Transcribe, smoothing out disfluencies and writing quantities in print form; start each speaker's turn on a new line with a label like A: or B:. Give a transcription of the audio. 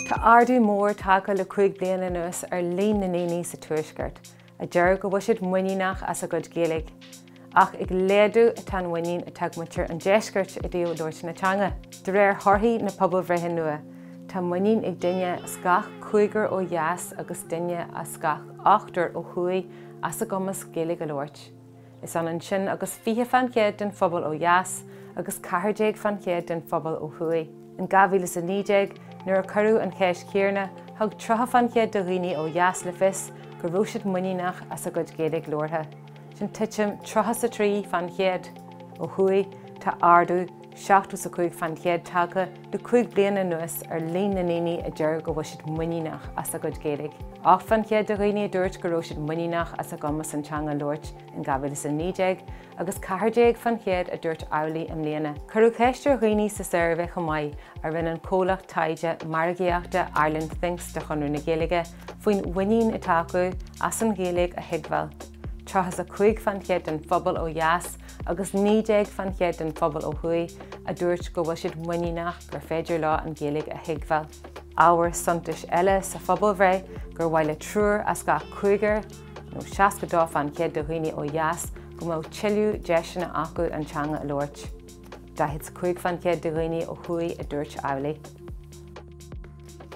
A: Tá ardú mór tagtha le 5 bliain anuas ar lena sa tuaisceart, a dearg go bhfuil siad muiníneach as a gcuid Gaeilge. Ach ag léadú atá muinín atá muintir an deisceart a dtíobh dúirt na teanga. De réir thorthaí na bpobalbhreith nua, tá muinín ag duine scach 5 ó dheas agus duine a scach 8 ó chuaigh as a gcumas Gaeilge alóirt. Is an sin agus 20 fan chéad den phobal ó dheas agus 40 fan chéad den phobal ó chuaigh. In 2019, nuair a curú an chéis céarna, thug 3 fan chéad do riine ó dheas le fios gur bhfuil siad muiníneach as a gcuid Gaeilge lortha. Sin titim 3 fan chéad ó chuaigh tá ardú 75 fan chéad tagtha le 5 bliain anuas ar lena a dearg go bhfuil siad muiníneach as a gcuid Gaeilge. 8 fan chéad do riine dúirt go raibh siad muiníneach as a gcumas an teanga lóirt in 2019 agus 40 fan chéad a dúirt eolaí am lena. Curú céiste riine sa seirbhíh go maiid ar bhíonn an cólacht taide margaíochta Ireland Thinks de chunú na Gaeilge faoin muinín atá acu as an Gaeilge a hÉireann. 35 fan chéad den phobal ó dheas agus 90 fan chéad den phobal ó chuaigh a dúirt go bhfuil siad muiníneach gur féidir lá an Gaeilge a hÉireann. Ábhar suntais eile sa bpobalbhreith gur bhfuil trúr as ga 5 nó 62 fan chéad do riine ó dheas go mbeadh tiiliú deisina acu an teanga alóirt. 5 fan chéad do riine ó chuaigh a dúirt eolaí.